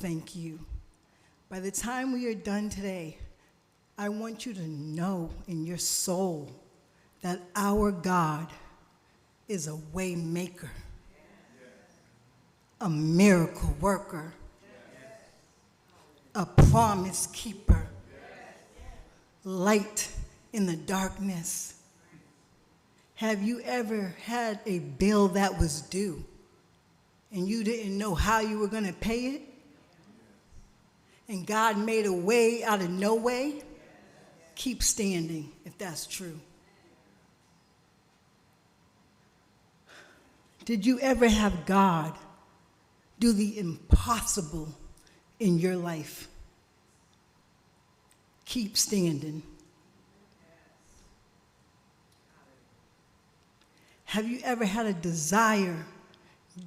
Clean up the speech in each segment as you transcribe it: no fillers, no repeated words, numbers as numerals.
thank you. By the time we are done today, I want you to know in your soul that our God is a way maker, a miracle worker, a promise keeper, light in the darkness. Have you ever had a bill that was due and you didn't know how you were going to pay it? And God made a way out of no way? Keep standing if that's true. Did you ever have God do the impossible in your life? Keep standing. Have you ever had a desire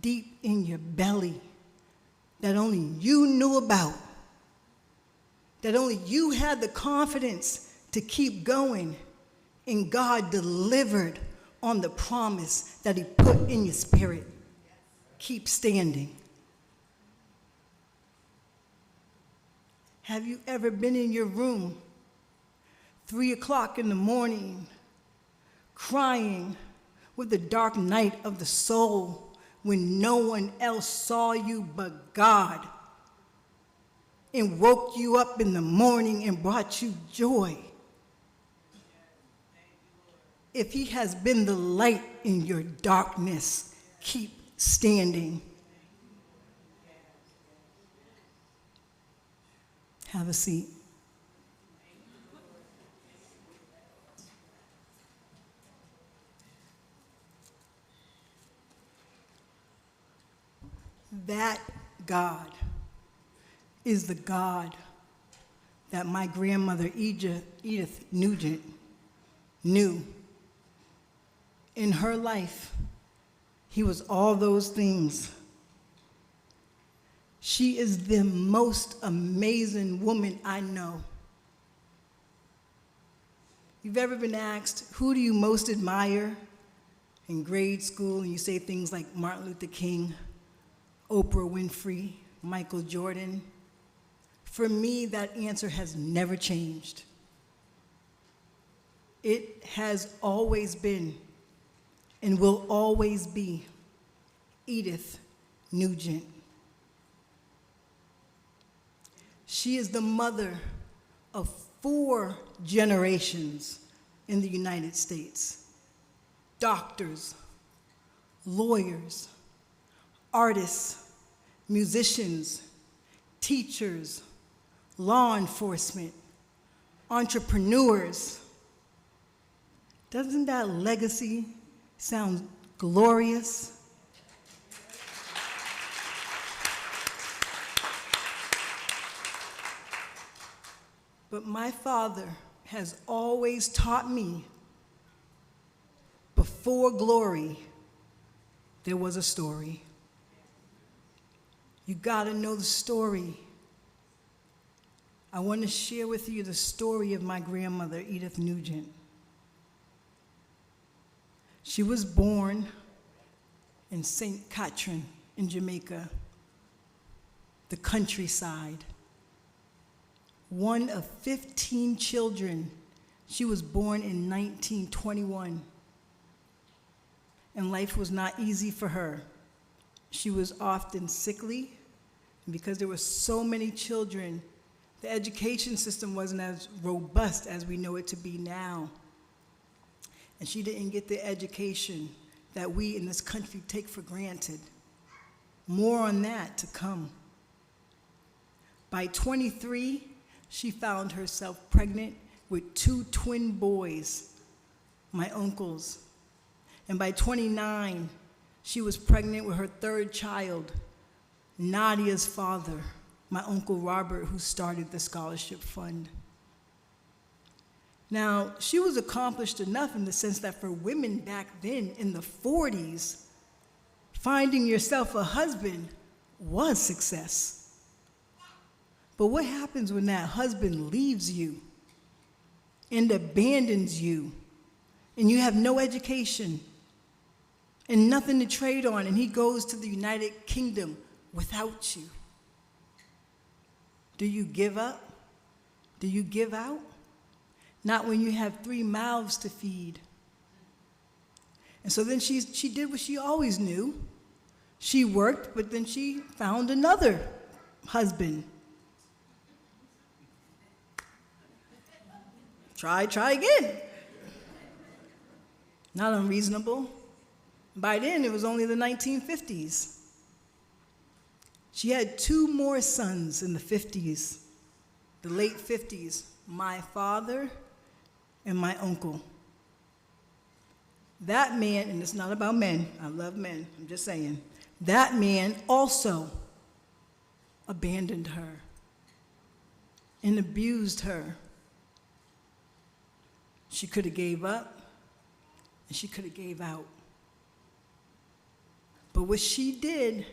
deep in your belly that only you knew about, that only you had the confidence to keep going, and God delivered on the promise that he put in your spirit? Keep standing. Have you ever been in your room 3 o'clock in the morning crying with the dark night of the soul when no one else saw you but God, and woke you up in the morning and brought you joy? If he has been the light in your darkness, keep standing. Have a seat. That God is the God that my grandmother Edith Nugent knew. In her life, he was all those things. She is the most amazing woman I know. You've ever been asked, who do you most admire in grade school? And you say things like Martin Luther King, Oprah Winfrey, Michael Jordan. For me, that answer has never changed. It has always been and will always be Edith Nugent. She is the mother of 4 generations in the United States. Doctors, lawyers, artists, musicians, teachers, law enforcement, entrepreneurs. Doesn't that legacy sound glorious? But my father has always taught me, before glory, there was a story. You gotta know the story. I want to share with you the story of my grandmother, Edith Nugent. She was born in St. Catherine in Jamaica, the countryside. One of 15 children. She was born in 1921. And life was not easy for her. She was often sickly, and because there were so many children, the education system wasn't as robust as we know it to be now. And she didn't get the education that we in this country take for granted. More on that to come. By 23, she found herself pregnant with 2 twin boys, my uncles. And by 29, she was pregnant with her 3rd child, Nadia's father, my Uncle Robert, who started the scholarship fund. Now, she was accomplished enough in the sense that for women back then in the 40s, finding yourself a husband was success. But what happens when that husband leaves you and abandons you, and you have no education and nothing to trade on, and he goes to the United Kingdom without you? Do you give up? Do you give out? Not when you have 3 mouths to feed. And so then she did what she always knew. She worked, but then she found another husband. Try again. Not unreasonable. By then, it was only the 1950s. She had 2 more sons in the 50s, the late 50s, my father and my uncle. That man, and it's not about men, I love men, I'm just saying, that man also abandoned her and abused her. She could have gave up and she could have gave out. But what she did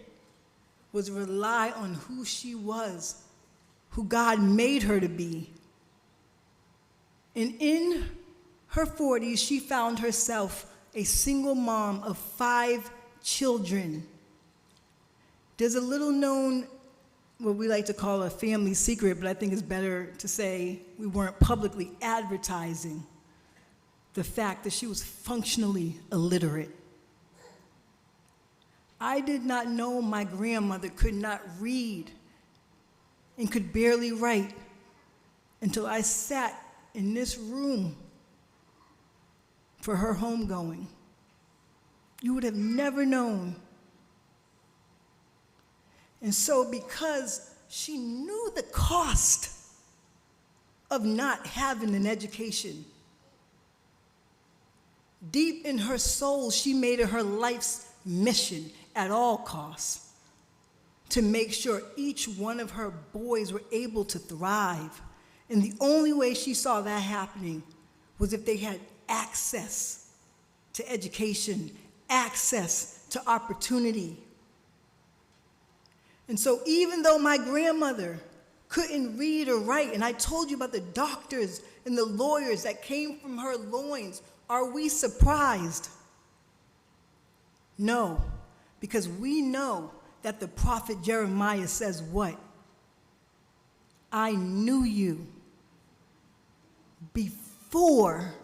was rely on who she was, who God made her to be. And in her 40s, she found herself a single mom of 5 children. There's a little known, what we like to call a family secret, but I think it's better to say we weren't publicly advertising the fact that she was functionally illiterate. I did not know my grandmother could not read and could barely write until I sat in this room for her homegoing. You would have never known. And so because she knew the cost of not having an education, deep in her soul, she made it her life's mission at all costs to make sure each one of her boys were able to thrive. And the only way she saw that happening was if they had access to education, access to opportunity. And so even though my grandmother couldn't read or write, and I told you about the doctors and the lawyers that came from her loins, are we surprised? No, because we know that the prophet Jeremiah says what? I knew you before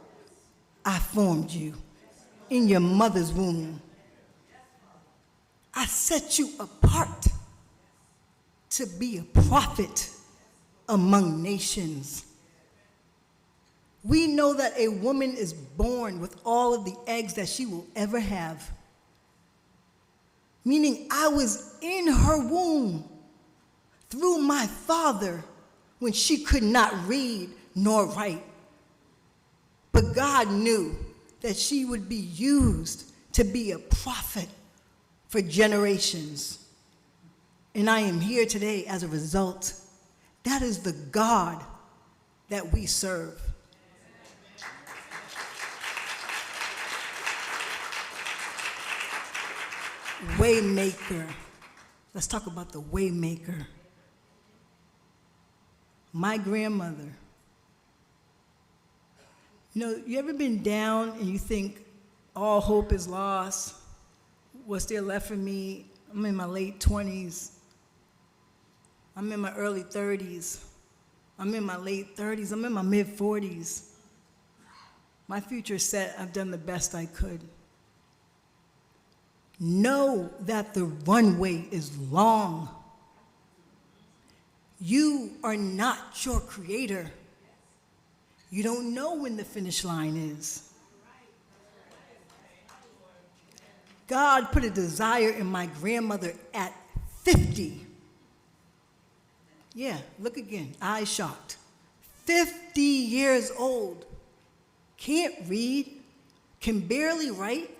I formed you in your mother's womb. I set you apart to be a prophet among nations. We know that a woman is born with all of the eggs that she will ever have. Meaning I was in her womb through my father when she could not read nor write. But God knew that she would be used to be a prophet for generations. And I am here today as a result. That is the God that we serve. Waymaker. Let's talk about the waymaker. My grandmother. You know, you ever been down and you think all hope is lost? What's there left for me? I'm in my late 20s. I'm in my early 30s. I'm in my late 30s. I'm in my mid 40s. My future set, I've done the best I could. Know that the runway is long. You are not your creator. You don't know when the finish line is. God put a desire in my grandmother at 50. Yeah, look again, eyes shocked. 50 years old, can't read, can barely write,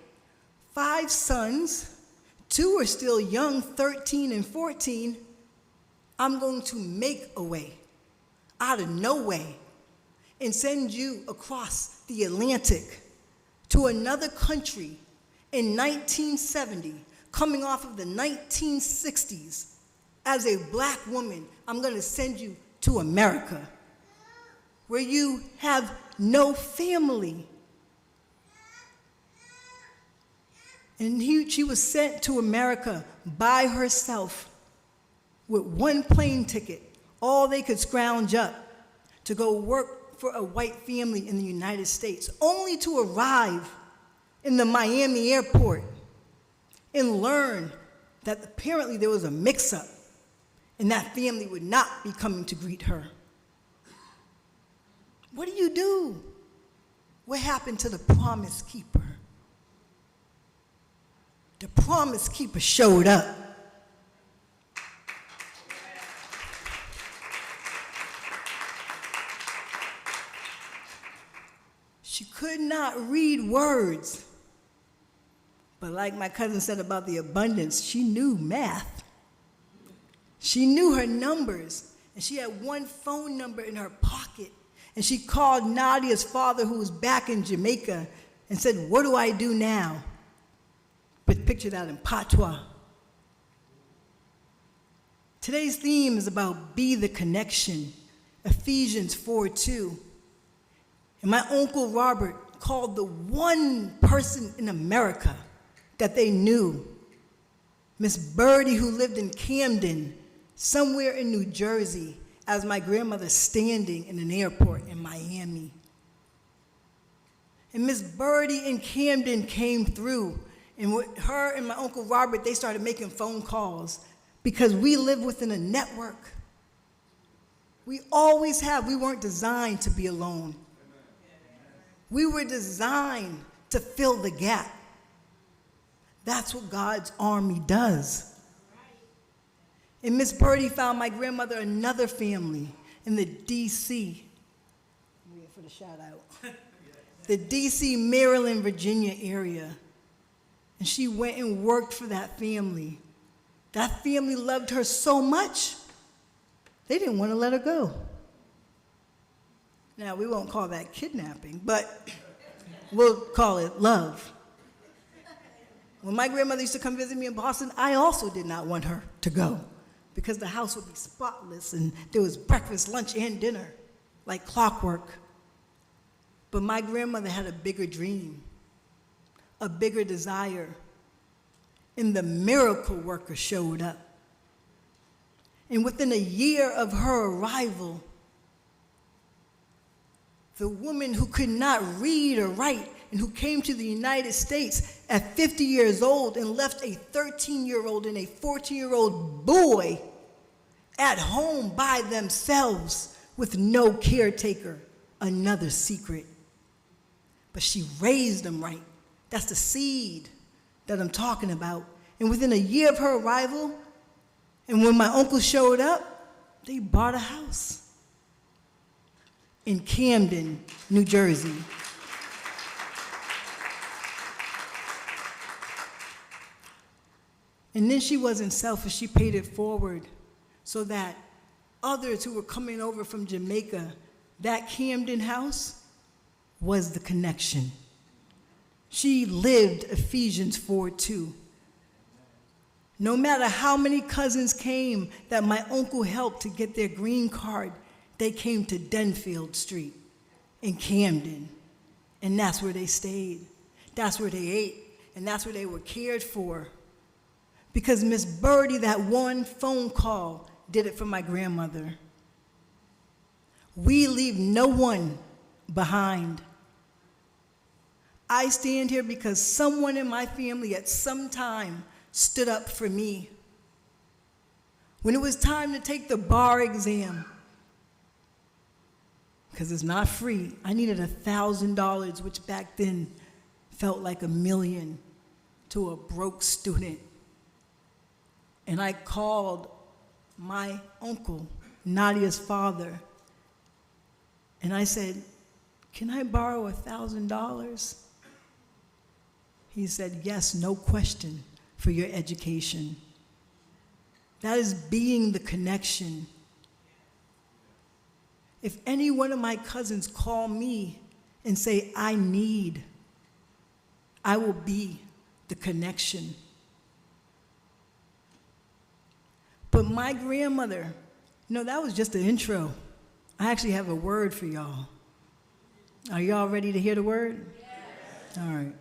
5 sons, 2 are still young, 13 and 14. I'm going to make a way out of no way and send you across the Atlantic to another country in 1970, coming off of the 1960s. As a black woman, I'm going to send you to America, where you have no family. And she was sent to America by herself with 1 plane ticket, all they could scrounge up to go work for a white family in the United States, only to arrive in the Miami airport and learn that apparently there was a mix-up and that family would not be coming to greet her. What do? What happened to the Promise Keeper? The Promise Keeper showed up. She could not read words, but like my cousin said about the abundance, she knew math. She knew her numbers, and she had one phone number in her pocket, and she called Nadia's father, who was back in Jamaica, and said, "What do I do now?" But picture that in patois. Today's theme is about be the connection, Ephesians 4:2. And my Uncle Robert called the one person in America that they knew, Miss Birdie, who lived in Camden, somewhere in New Jersey, as my grandmother standing in an airport in Miami. And Miss Birdie in Camden came through, and with her and my Uncle Robert, they started making phone calls because we live within a network. We always have. We weren't designed to be alone. We were designed to fill the gap. That's what God's army does. And Miss Birdie found my grandmother another family in the D.C. I'm waiting for the shout out. The D.C., Maryland, Virginia area. And she went and worked for that family. That family loved her so much, they didn't want to let her go. Now, we won't call that kidnapping, but we'll call it love. When my grandmother used to come visit me in Boston, I also did not want her to go because the house would be spotless and there was breakfast, lunch, and dinner, like clockwork. But my grandmother had a bigger dream, a bigger desire, and the miracle worker showed up. And within a year of her arrival, the woman who could not read or write and who came to the United States at 50 years old and left a 13-year-old and a 14-year-old boy at home by themselves with no caretaker, another secret. But she raised them right. That's the seed that I'm talking about. And within a year of her arrival, and when my uncle showed up, they bought a house in Camden, New Jersey. And then she wasn't selfish, she paid it forward so that others who were coming over from Jamaica, that Camden house was the connection. She lived Ephesians 4:2. No matter how many cousins came that my uncle helped to get their green card, they came to Denfield Street in Camden, and that's where they stayed. That's where they ate, and that's where they were cared for. Because Miss Birdie, that one phone call, did it for my grandmother. We leave no one behind. I stand here because someone in my family at some time stood up for me. When it was time to take the bar exam, because it's not free, I needed $1,000, which back then felt like $1 million to a broke student. And I called my uncle, Nadia's father, and I said, "Can I borrow $1,000? He said, "Yes, no question, for your education." That is being the connection. If any one of my cousins call me and say, "I need," I will be the connection. But my grandmother, that was just the intro. I actually have a word for y'all. Are y'all ready to hear the word? Yes. All right.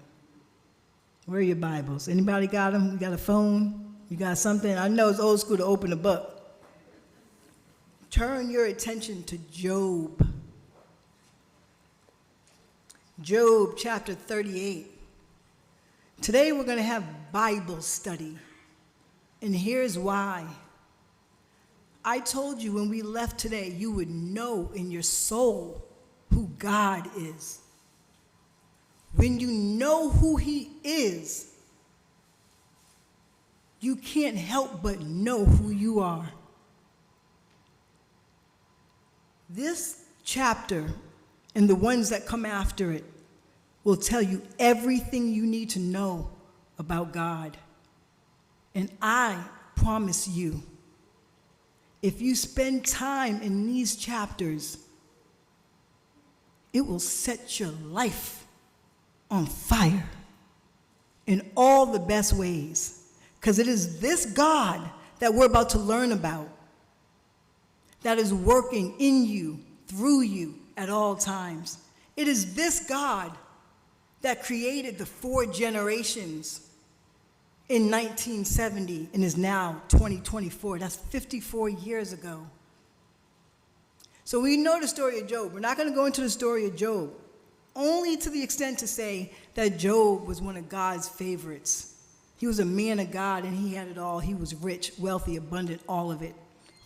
Where are your Bibles? Anybody got them? You got a phone? You got something? I know it's old school to open a book. turn your attention to Job. Job chapter 38. Today we're going to have Bible study. And here's why. I told you when we left today, you would know in your soul who God is. When you know who he is, you can't help but know who you are. This chapter and the ones that come after it will tell you everything you need to know about God. And I promise you, if you spend time in these chapters, it will set your life on fire in all the best ways. Because it is this God that we're about to learn about that is working in you, through you, at all times. It is this God that created the 4 generations in 1970 and is now 2024. That's 54 years ago. So we know the story of Job. We're not going to go into the story of Job, only to the extent to say that Job was one of God's favorites. He was a man of God, and he had it all. He was rich, wealthy, abundant, all of it.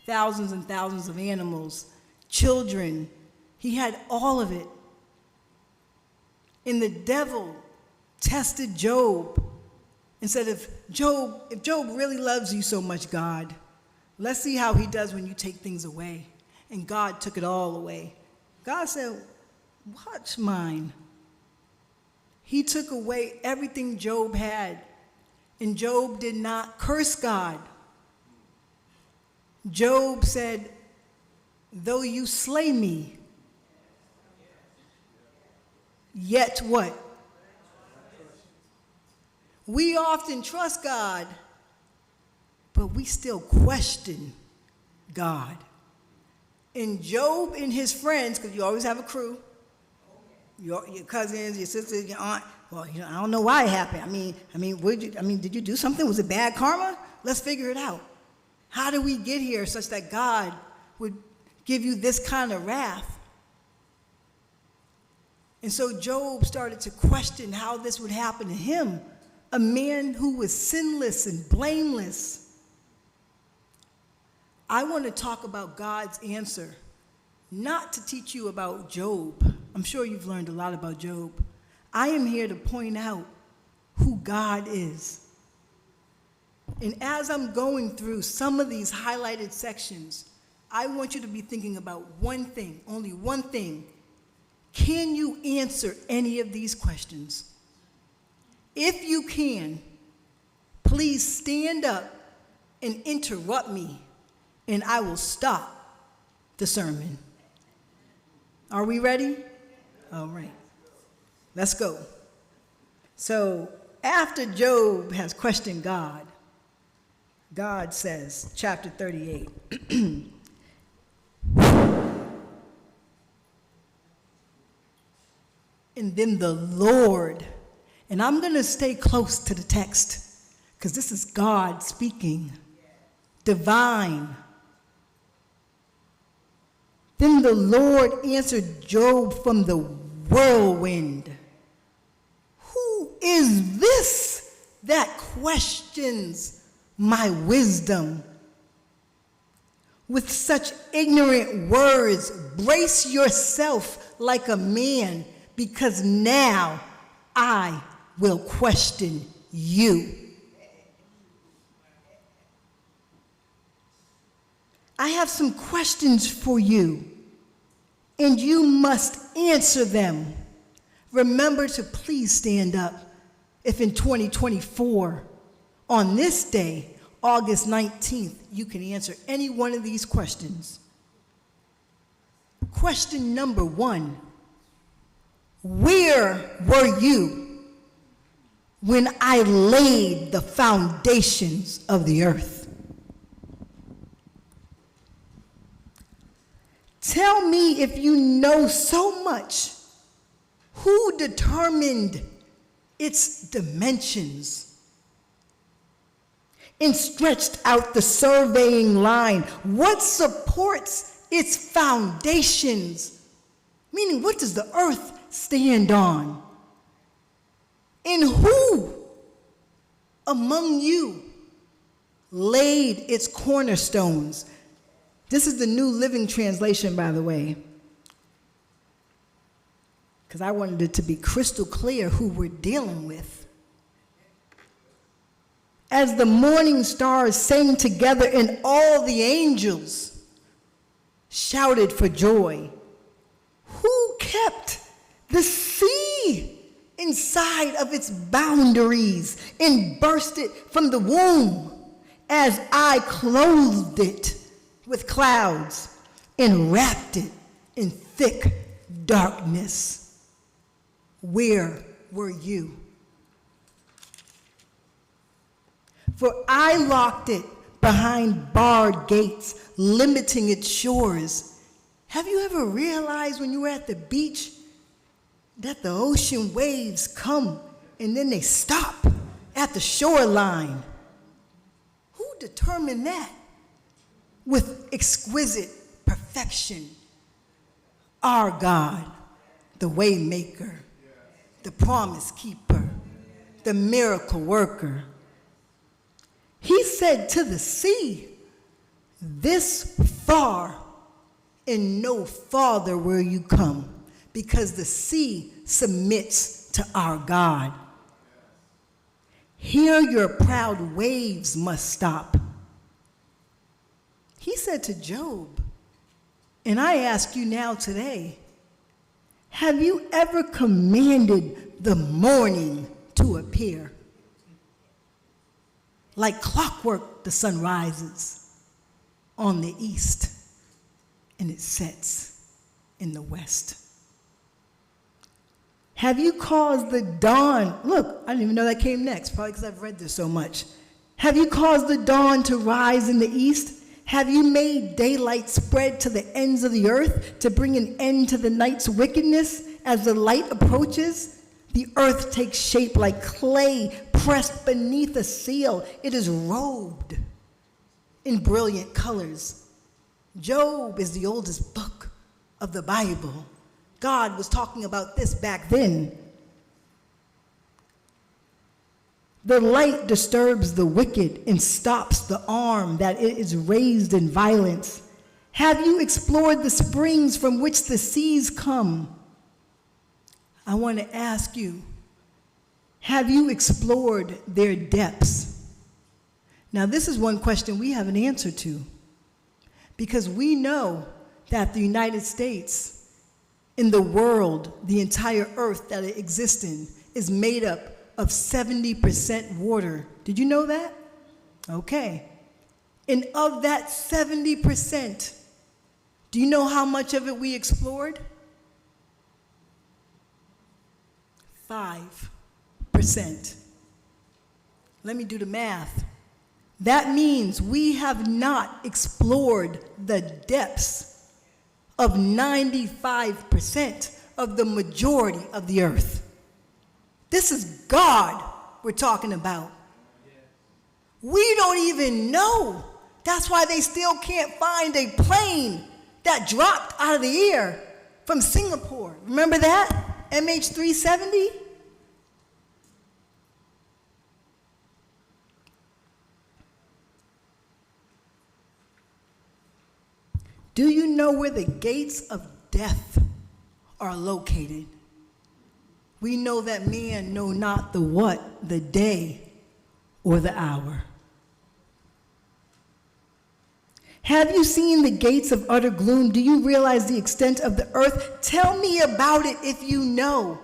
Thousands and thousands of animals, children. He had all of it. And the devil tested Job and said, if Job really loves you so much, God, let's see how he does when you take things away. And God took it all away. God said, watch mine. He took away everything Job had. And Job did not curse God. Job said, though you slay me, yet what? We often trust God, but we still question God. And Job and his friends, because you always have a crew, your cousins, your sisters, your aunt, well, I don't know why it happened. Did you do something? Was it bad karma? Let's figure it out. How did we get here such that God would give you this kind of wrath? And so Job started to question how this would happen to him, a man who was sinless and blameless. I want to talk about God's answer, not to teach you about Job. I'm sure you've learned a lot about Job. I am here to point out who God is. And as I'm going through some of these highlighted sections, I want you to be thinking about one thing, only one thing. Can you answer any of these questions? If you can, please stand up and interrupt me, and I will stop the sermon. Are we ready? All right. Let's go. So after Job has questioned God, God says, chapter 38, and then the Lord, and I'm going to stay close to the text because this is God speaking, divine. Then the Lord answered Job from the whirlwind. Who is this that questions my wisdom? With such ignorant words, brace yourself like a man, because now I will question you. I have some questions for you, and you must answer them. Remember to please stand up if in 2024, on this day, August 19th, you can answer any one of these questions. Question number 1, where were you when I laid the foundations of the earth? Tell me if you know so much, who determined its dimensions and stretched out the surveying line? What supports its foundations. Meaning, what does the earth stand on? And who among you laid its cornerstones? This is the New Living Translation, by the way, because I wanted it to be crystal clear who we're dealing with. As the morning stars sang together and all the angels shouted for joy. Who kept the sea inside of its boundaries and burst it from the womb as I clothed it with clouds and wrapped it in thick darkness? Where were you? For I locked it behind barred gates, limiting its shores. Have you ever realized when you were at the beach that the ocean waves come and then they stop at the shoreline? Who determined that? With exquisite perfection. Our God, the way maker, the promise keeper, the miracle worker. He said to the sea, this far and no farther will you come, because the sea submits to our God. Here your proud waves must stop. He said to Job, and I ask you now today, have you ever commanded the morning to appear? Like clockwork, the sun rises on the east and it sets in the west. Have you caused the dawn? Look, I didn't even know that came next, probably because I've read this so much. Have you caused the dawn to rise in the east? Have you made daylight spread to the ends of the earth to bring an end to the night's wickedness? As the light approaches, the earth takes shape like clay pressed beneath a seal. It is robed in brilliant colors. Job is the oldest book of the Bible. God was talking about this back then. The light disturbs the wicked and stops the arm that it is raised in violence. Have you explored the springs from which the seas come? I want to ask you, have you explored their depths? Now, this is one question we have an answer to, because we know that the United States, in the world, the entire earth that it exists in, is made up of 70% water. Did you know that? Okay. And of that 70%, do you know how much of it we explored? 5%. Let me do the math. That means we have not explored the depths of 95% of the majority of the earth. This is God we're talking about. We don't even know. That's why they still can't find a plane that dropped out of the air from Singapore. Remember that? MH370? Do you know where the gates of death are located? We know that man know not the what, the day, or the hour. Have you seen the gates of utter gloom? Do you realize the extent of the earth? Tell me about it if you know.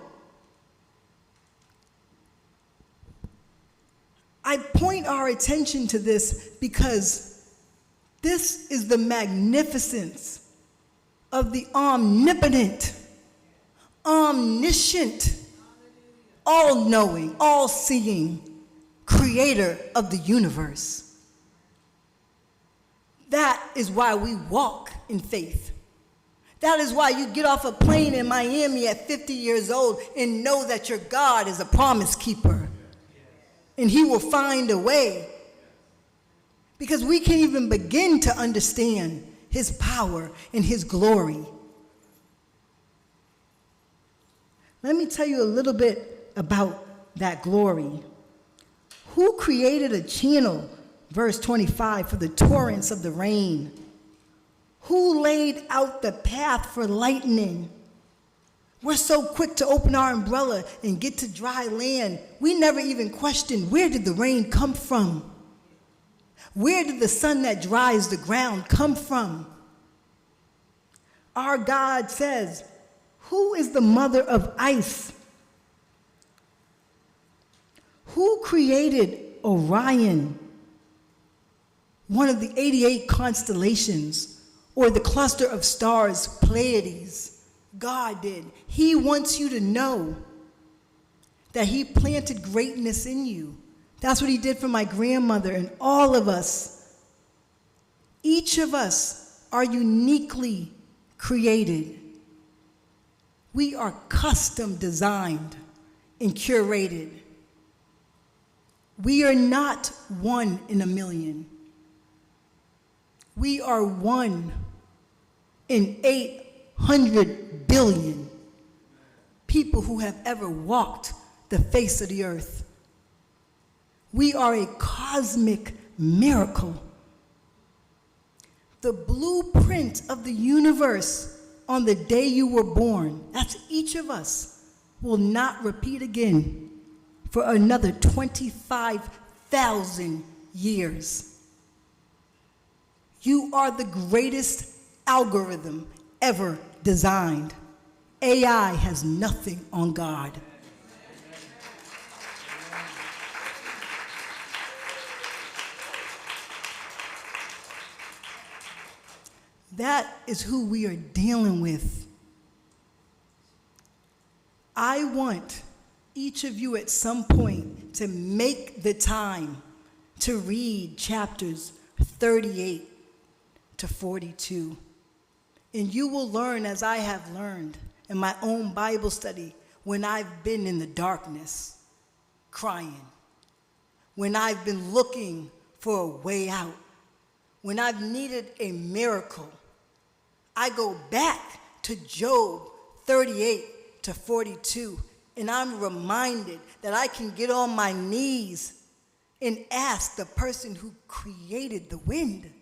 I point our attention to this because this is the magnificence of the omnipotent, omniscient, all-knowing, all-seeing creator of the universe. That is why we walk in faith. That is why you get off a plane in Miami at 50 years old and know that your God is a promise keeper. And he will find a way. Because we can't even begin to understand his power, and his glory. Let me tell you a little bit about that glory. Who created a channel, verse 25, for the torrents of the rain? Who laid out the path for lightning? We're so quick to open our umbrella and get to dry land. We never even question, where did the rain come from? Where did the sun that dries the ground come from? Our God says, who is the mother of ice? Who created Orion, one of the 88 constellations, or the cluster of stars, Pleiades? God did. He wants you to know that he planted greatness in you. That's what he did for my grandmother and all of us. Each of us are uniquely created. We are custom designed and curated. We are not one in a million. We are one in 800 billion people who have ever walked the face of the earth. We are a cosmic miracle. The blueprint of the universe on the day you were born, that's each of us, will not repeat again for another 25,000 years. You are the greatest algorithm ever designed. AI has nothing on God. That is who we are dealing with. I want each of you at some point to make the time to read chapters 38 to 42. And you will learn, as I have learned in my own Bible study, when I've been in the darkness crying, when I've been looking for a way out, when I've needed a miracle. I go back to Job 38 to 42, and I'm reminded that I can get on my knees and ask the person who created the wind,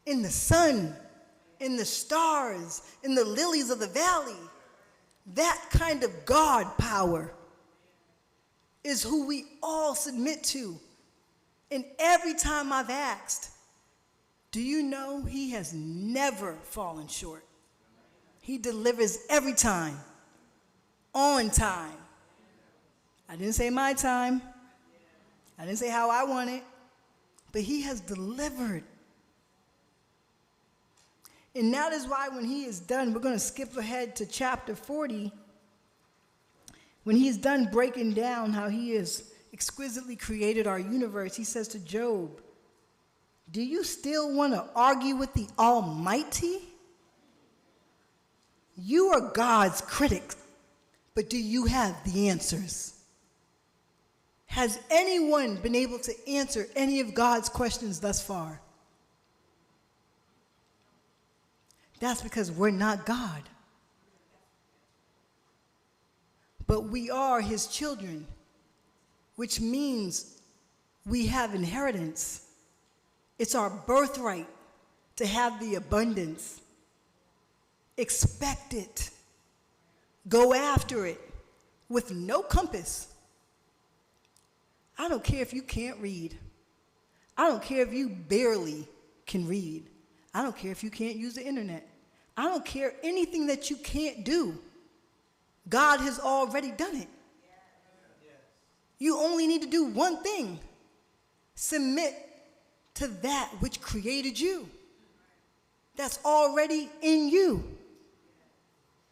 in the sun, in the stars, in the lilies of the valley. That kind of God power is who we all submit to. And every time I've asked, do you know he has never fallen short? He delivers every time, on time. I didn't say my time. I didn't say how I want it, but he has delivered. And that is why when he is done, we're going to skip ahead to chapter 40. When he is done breaking down how he has exquisitely created our universe, he says to Job, do you still want to argue with the Almighty? You are God's critic, but do you have the answers? Has anyone been able to answer any of God's questions thus far? That's because we're not God. But we are his children, which means we have inheritance. It's our birthright to have the abundance. Expect it. Go after it with no compass. I don't care if you can't read. I don't care if you barely can read. I don't care if you can't use the internet. I don't care anything that you can't do. God has already done it. You only need to do one thing. Submit to that which created you. That's already in you.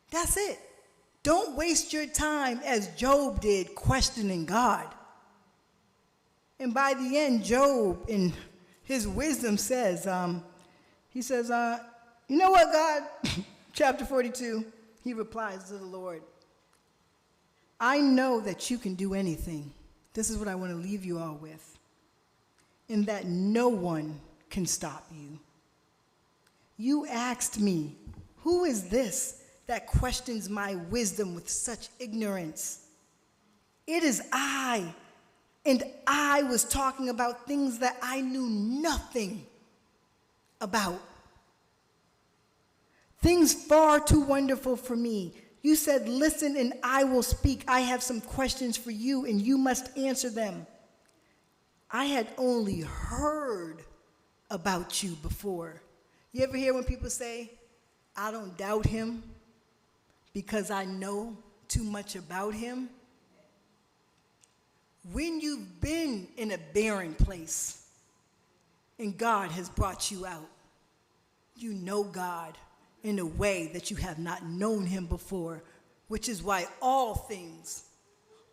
That's it. Don't waste your time as Job did questioning God. And by the end, Job, in his wisdom, says, you know what, God? Chapter 42, he replies to the Lord, I know that you can do anything. This is what I want to leave you all with. And that no one can stop you. You asked me, who is this that questions my wisdom with such ignorance? It is I, and I was talking about things that I knew nothing about. Things far too wonderful for me. You said, listen and I will speak. I have some questions for you and you must answer them. I had only heard about you before. You ever hear when people say, I don't doubt him because I know too much about him? When you've been in a barren place and God has brought you out, you know God in a way that you have not known him before, which is why all things,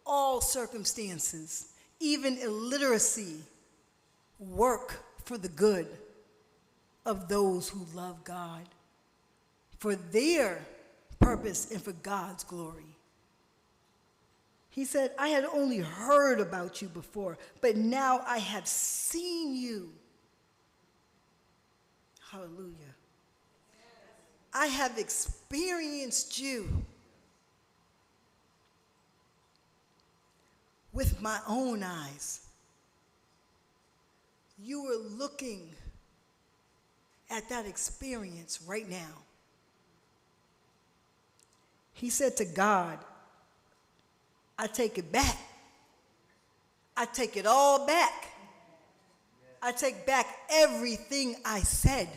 all circumstances, even illiteracy, work for the good of those who love God, for their purpose and for God's glory. He said, I had only heard about you before, but now I have seen you. Hallelujah. I have experienced you with my own eyes. You are looking at that experience right now. He said to God, I take it back. I take it all back. I take back everything I said.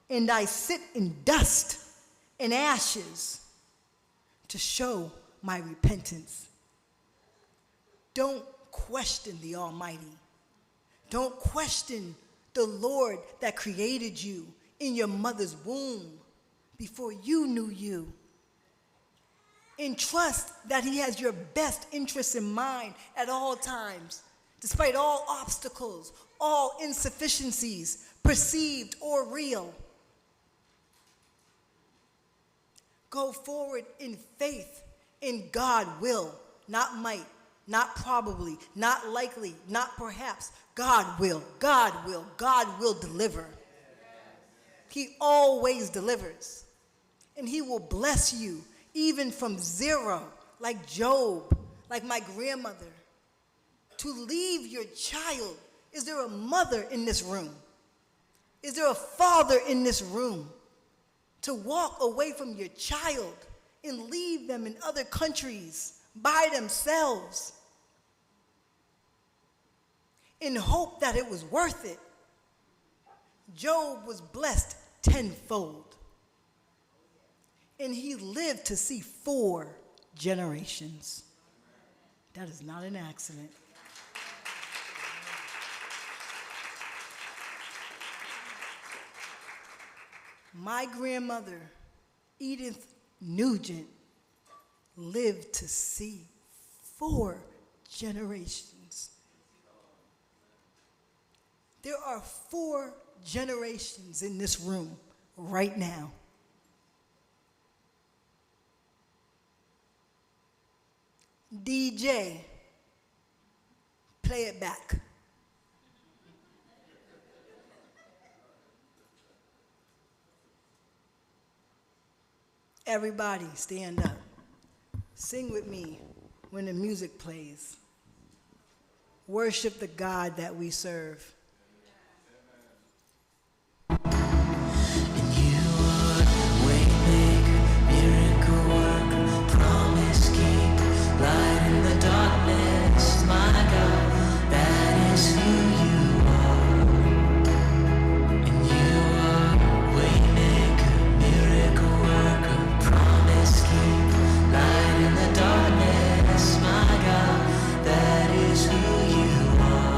And I sit in dust and ashes to show my repentance. Don't question the Almighty. Don't question the Lord that created you in your mother's womb before you knew you. And trust that he has your best interests in mind at all times, despite all obstacles, all insufficiencies, perceived or real. Go forward in faith, in God will, not might, not probably, not likely, not perhaps. God will, God will, God will deliver. He always delivers. And he will bless you even from zero, like Job, like my grandmother. To leave your child, is there a mother in this room? Is there a father in this room? To walk away from your child and leave them in other countries by themselves in hope that it was worth it. Job was blessed tenfold, and he lived to see 4 generations. That is not an accident. My grandmother, Edith Nugent, lived to see 4 generations. There are 4 generations in this room right now. DJ, play it back. Everybody stand up. Sing with me when the music plays. Worship the God that we serve. That is who you are.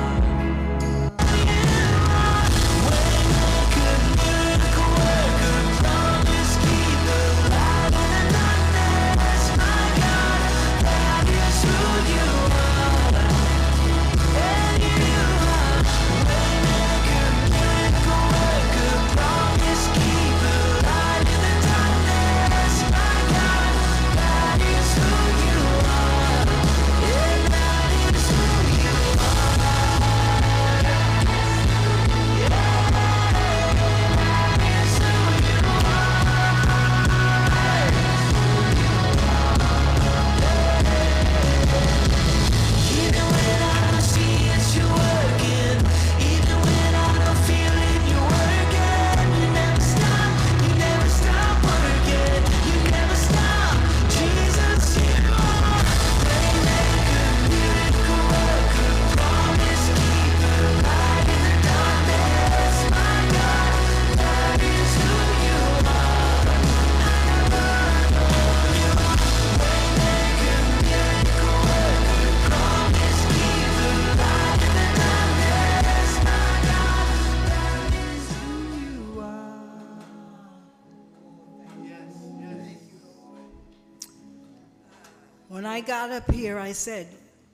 When I got up here, I said,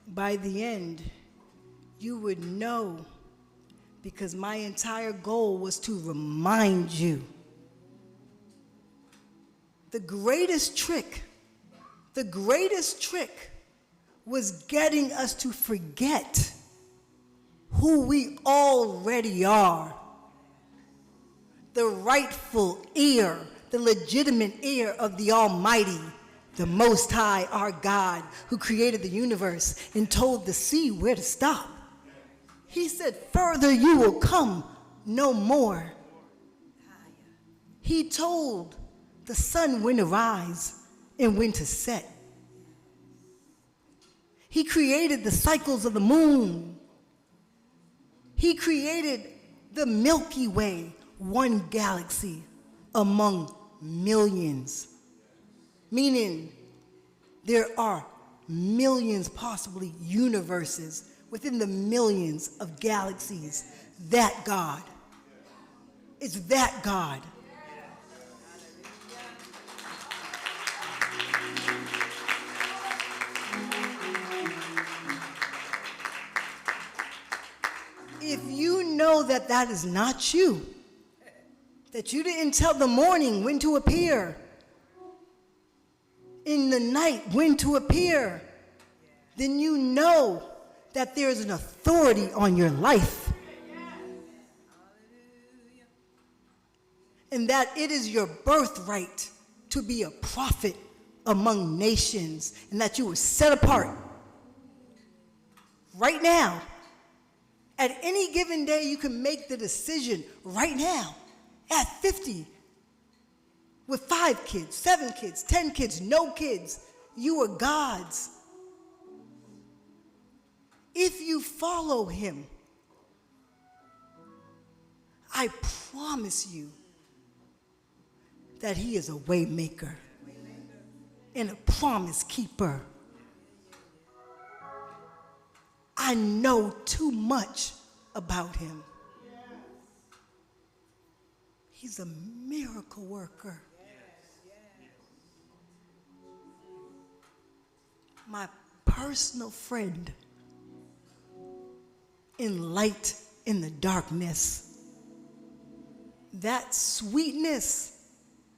by the end, you would know, because my entire goal was to remind you. The greatest trick was getting us to forget who we already are. The rightful heir, the legitimate heir of the Almighty, the Most High, our God, who created the universe and told the sea where to stop. He said, further you will come no more. He told the sun when to rise and when to set. He created the cycles of the moon. He created the Milky Way, one galaxy among millions. Meaning there are millions, possibly universes, within the millions of galaxies. That God. It's that God. If you know that that is not you, that you didn't tell the morning when to appear, in the night when to appear, then you know that there is an authority on your life. And that it is your birthright to be a prophet among nations, and that you were set apart. Right now, at any given day, you can make the decision right now, at 50, with 5 kids, 7 kids, 10 kids, no kids, you are God's. If you follow him, I promise you that he is a way maker and a promise keeper. I know too much about him. He's a miracle worker. My personal friend in light in the darkness. That sweetness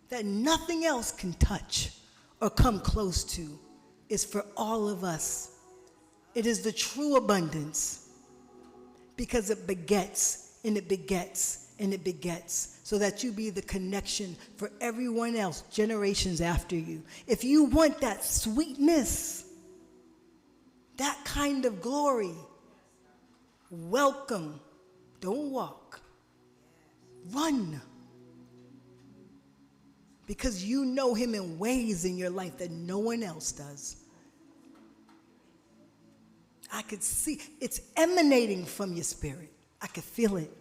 that nothing else can touch or come close to is for all of us. It is the true abundance, because it begets and it begets and it begets, so that you be the connection for everyone else, generations after you. If you want that sweetness, that kind of glory, welcome. Don't walk. Run. Because you know him in ways in your life that no one else does. I could see it's emanating from your spirit. I could feel it.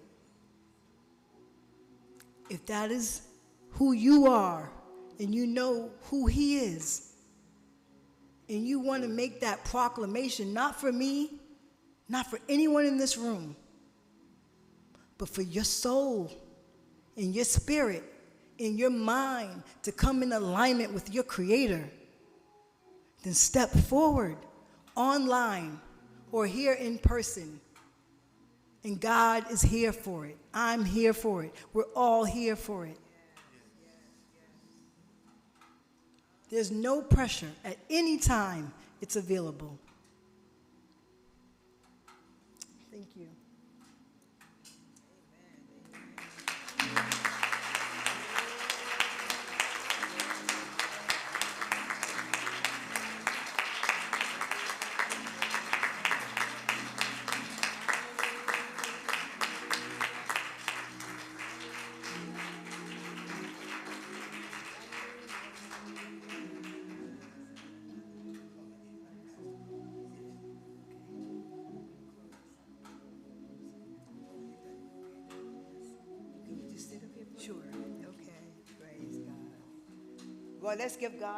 If that is who you are, and you know who he is, and you want to make that proclamation, not for me, not for anyone in this room, but for your soul and your spirit and your mind to come in alignment with your Creator, then step forward online or here in person. And God is here for it. I'm here for it. We're all here for it. There's no pressure. At any time, it's available. Thank you. Sure. Okay. Praise God. Well, let's give God